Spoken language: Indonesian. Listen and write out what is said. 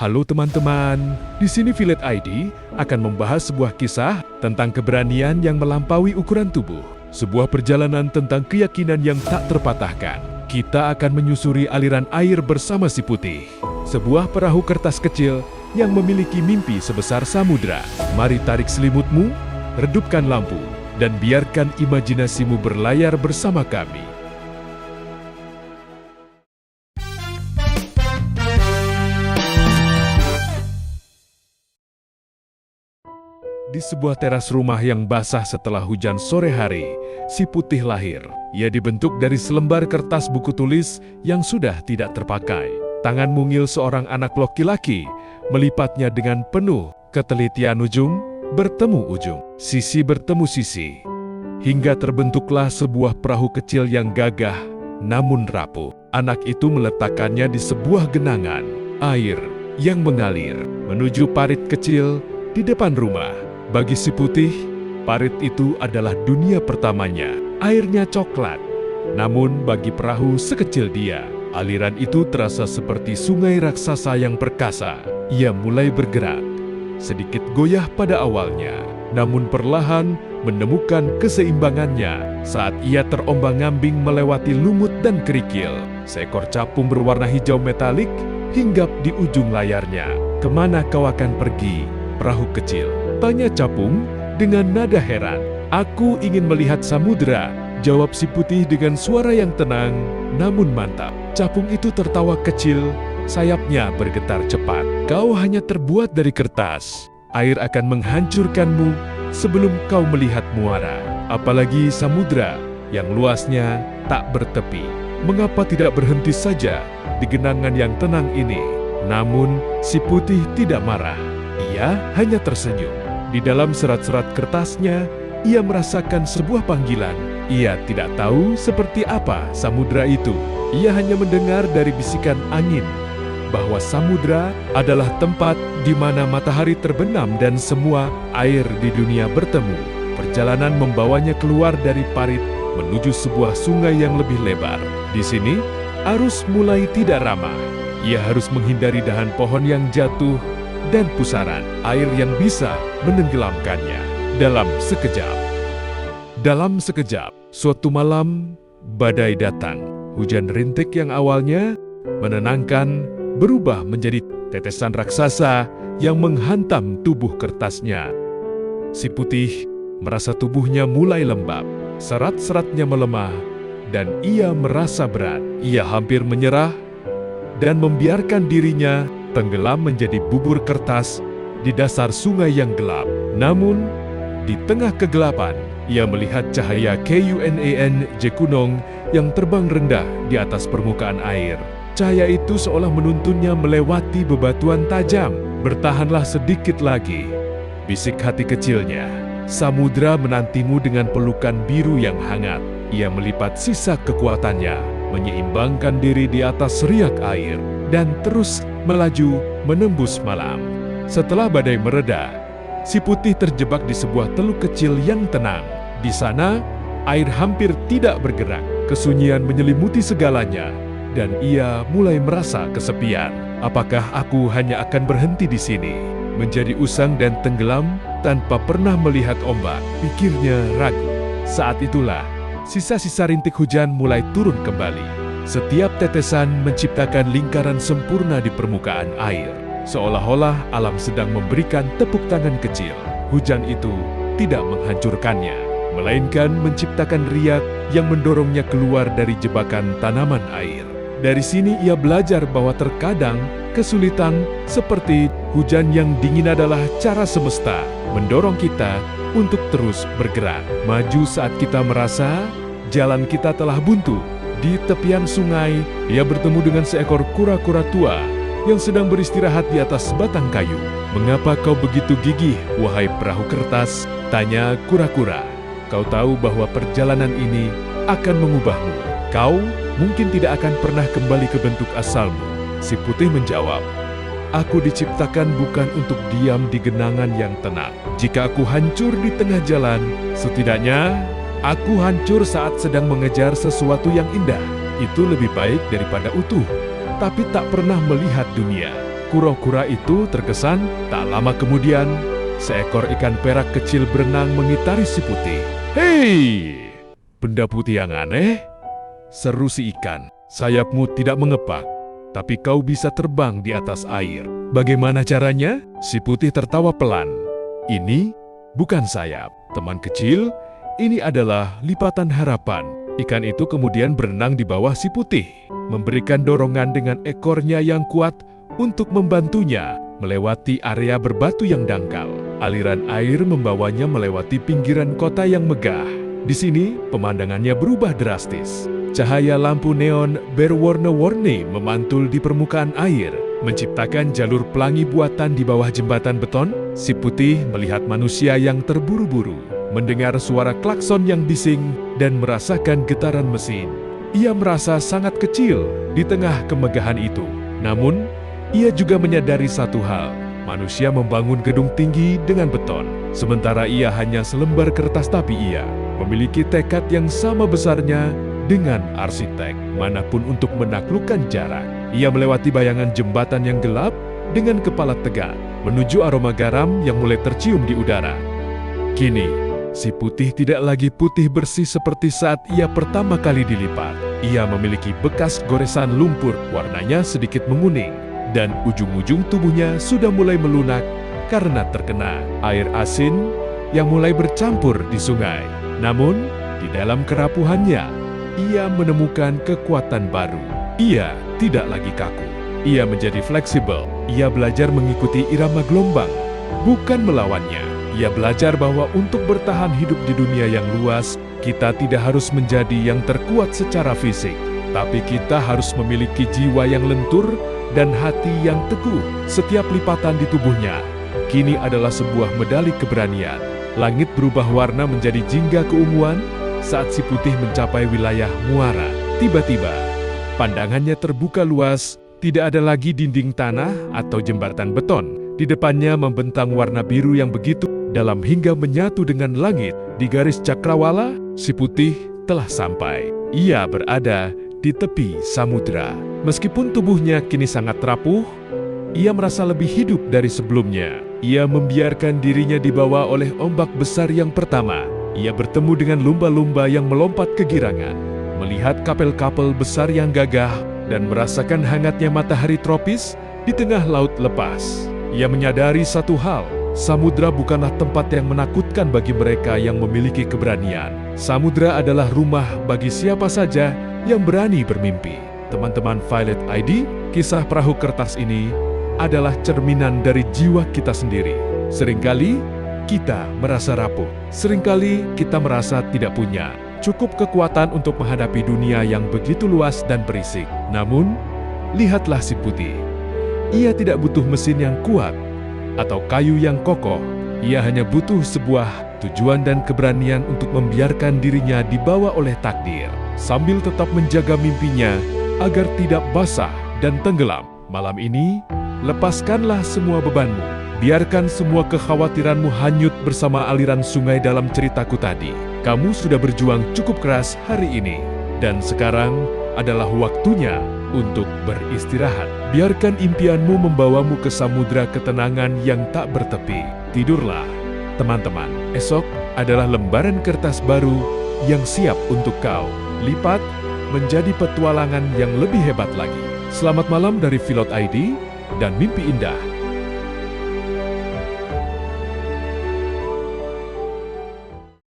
Halo teman-teman, di sini Village ID akan membahas sebuah kisah tentang keberanian yang melampaui ukuran tubuh. Sebuah perjalanan tentang keyakinan yang tak terpatahkan. Kita akan menyusuri aliran air bersama si putih. Sebuah perahu kertas kecil yang memiliki mimpi sebesar samudra. Mari tarik selimutmu, redupkan lampu, dan biarkan imajinasimu berlayar bersama kami. Di sebuah teras rumah yang basah setelah hujan sore hari, si putih lahir. Ia dibentuk dari selembar kertas buku tulis yang sudah tidak terpakai. Tangan mungil seorang anak laki-laki melipatnya dengan penuh ketelitian. Ujung bertemu ujung, sisi bertemu sisi, hingga terbentuklah sebuah perahu kecil yang gagah namun rapuh. Anak itu meletakkannya di sebuah genangan air yang mengalir menuju parit kecil di depan rumah. Bagi si putih, parit itu adalah dunia pertamanya. Airnya coklat. Namun bagi perahu sekecil dia, aliran itu terasa seperti sungai raksasa yang perkasa. Ia mulai bergerak, sedikit goyah pada awalnya, namun perlahan menemukan keseimbangannya saat ia terombang-ambing melewati lumut dan kerikil. Seekor capung berwarna hijau metalik hinggap di ujung layarnya. "Kemana kau akan pergi, perahu kecil?" tanya capung dengan nada heran. "Aku ingin melihat samudera," jawab si putih dengan suara yang tenang namun mantap. Capung itu tertawa kecil, sayapnya bergetar cepat. "Kau hanya terbuat dari kertas. Air akan menghancurkanmu sebelum kau melihat muara. Apalagi samudera yang luasnya tak bertepi. Mengapa tidak berhenti saja di genangan yang tenang ini?" Namun si putih tidak marah. Ia hanya tersenyum. Di dalam serat-serat kertasnya, ia merasakan sebuah panggilan. Ia tidak tahu seperti apa samudera itu. Ia hanya mendengar dari bisikan angin bahwa samudera adalah tempat di mana matahari terbenam dan semua air di dunia bertemu. Perjalanan membawanya keluar dari parit menuju sebuah sungai yang lebih lebar. Di sini, arus mulai tidak ramah. Ia harus menghindari dahan pohon yang jatuh dan pusaran air yang bisa menenggelamkannya. Dalam sekejap, suatu malam, badai datang. Hujan rintik yang awalnya menenangkan berubah menjadi tetesan raksasa yang menghantam tubuh kertasnya. Si putih merasa tubuhnya mulai lembab, serat-seratnya melemah, dan ia merasa berat. Ia hampir menyerah dan membiarkan dirinya tenggelam menjadi bubur kertas di dasar sungai yang gelap. Namun, di tengah kegelapan, ia melihat cahaya KUNANJ Kunong yang terbang rendah di atas permukaan air. Cahaya itu seolah menuntunnya melewati bebatuan tajam. "Bertahanlah sedikit lagi," bisik hati kecilnya. "Samudera menantimu dengan pelukan biru yang hangat." Ia melipat sisa kekuatannya, menyeimbangkan diri di atas riak air, dan terus melaju menembus malam. Setelah badai mereda, si putih terjebak di sebuah teluk kecil yang tenang. Di sana, air hampir tidak bergerak. Kesunyian menyelimuti segalanya, dan ia mulai merasa kesepian. "Apakah aku hanya akan berhenti di sini, menjadi usang dan tenggelam tanpa pernah melihat ombak?" pikirnya ragu. Saat itulah, sisa-sisa rintik hujan mulai turun kembali. Setiap tetesan menciptakan lingkaran sempurna di permukaan air. Seolah-olah alam sedang memberikan tepuk tangan kecil. Hujan itu tidak menghancurkannya, melainkan menciptakan riak yang mendorongnya keluar dari jebakan tanaman air. Dari sini ia belajar bahwa terkadang kesulitan seperti hujan yang dingin adalah cara semesta mendorong kita untuk terus bergerak. Maju saat kita merasa jalan kita telah buntu. Di tepian sungai, ia bertemu dengan seekor kura-kura tua yang sedang beristirahat di atas batang kayu. "Mengapa kau begitu gigih, wahai perahu kertas?" tanya kura-kura. "Kau tahu bahwa perjalanan ini akan mengubahmu. Kau mungkin tidak akan pernah kembali ke bentuk asalmu." Si putih menjawab, "Aku diciptakan bukan untuk diam di genangan yang tenang. Jika aku hancur di tengah jalan, setidaknya aku hancur saat sedang mengejar sesuatu yang indah. Itu lebih baik daripada utuh, tapi tak pernah melihat dunia." kura-kura itu terkesan. Tak lama kemudian, seekor ikan perak kecil berenang mengitari si putih. "Hei, benda putih yang aneh," seru si ikan. "Sayapmu tidak mengepak, tapi kau bisa terbang di atas air. Bagaimana caranya?" Si putih tertawa pelan. "Ini bukan sayap, teman kecil. Ini adalah lipatan harapan." Ikan itu kemudian berenang di bawah si putih, memberikan dorongan dengan ekornya yang kuat untuk membantunya melewati area berbatu yang dangkal. Aliran air membawanya melewati pinggiran kota yang megah. Di sini, pemandangannya berubah drastis. Cahaya lampu neon berwarna-warni memantul di permukaan air, menciptakan jalur pelangi buatan di bawah jembatan beton. Si putih melihat manusia yang terburu-buru, mendengar suara klakson yang bising, dan merasakan getaran mesin. Ia merasa sangat kecil di tengah kemegahan itu. Namun, ia juga menyadari satu hal: manusia membangun gedung tinggi dengan beton, sementara ia hanya selembar kertas. Tapi ia memiliki tekad yang sama besarnya dengan arsitek manapun untuk menaklukkan jarak. Ia melewati bayangan jembatan yang gelap dengan kepala tegak, menuju aroma garam yang mulai tercium di udara. Kini, si putih tidak lagi putih bersih seperti saat ia pertama kali dilipat. Ia memiliki bekas goresan lumpur, warnanya sedikit menguning, dan ujung-ujung tubuhnya sudah mulai melunak karena terkena air asin yang mulai bercampur di sungai. Namun, di dalam kerapuhannya, ia menemukan kekuatan baru. Ia tidak lagi kaku. Ia menjadi fleksibel. Ia belajar mengikuti irama gelombang, bukan melawannya. Ia belajar bahwa untuk bertahan hidup di dunia yang luas, kita tidak harus menjadi yang terkuat secara fisik, tapi kita harus memiliki jiwa yang lentur dan hati yang teguh. Setiap lipatan di tubuhnya kini adalah sebuah medali keberanian. Langit berubah warna menjadi jingga keunguan saat si putih mencapai wilayah muara. Tiba-tiba, pandangannya terbuka luas. Tidak ada lagi dinding tanah atau jembatan beton. Di depannya membentang warna biru yang begitu dalam hingga menyatu dengan langit. Di garis cakrawala, si putih telah sampai. Ia berada di tepi samudera. Meskipun tubuhnya kini sangat rapuh, ia merasa lebih hidup dari sebelumnya. Ia membiarkan dirinya dibawa oleh ombak besar yang pertama. Ia bertemu dengan lumba-lumba yang melompat kegirangan, melihat kapel-kapel besar yang gagah, dan merasakan hangatnya matahari tropis di tengah laut lepas. Ia menyadari satu hal: samudra bukanlah tempat yang menakutkan bagi mereka yang memiliki keberanian. Samudra adalah rumah bagi siapa saja yang berani bermimpi. Teman-teman Violet ID, kisah perahu kertas ini adalah cerminan dari jiwa kita sendiri. Seringkali kita merasa rapuh. Seringkali kita merasa tidak punya cukup kekuatan untuk menghadapi dunia yang begitu luas dan berisik. Namun, lihatlah si putih. Ia tidak butuh mesin yang kuat atau kayu yang kokoh. Ia hanya butuh sebuah tujuan dan keberanian untuk membiarkan dirinya dibawa oleh takdir, sambil tetap menjaga mimpinya agar tidak basah dan tenggelam. Malam ini, lepaskanlah semua bebanmu. Biarkan semua kekhawatiranmu hanyut bersama aliran sungai dalam ceritaku tadi. Kamu sudah berjuang cukup keras hari ini, dan sekarang adalah waktunya untuk beristirahat. Biarkan impianmu membawamu ke samudra ketenangan yang tak bertepi. Tidurlah, teman-teman. Esok adalah lembaran kertas baru yang siap untuk kau lipat menjadi petualangan yang lebih hebat lagi. Selamat malam dari Violet ID, dan mimpi indah.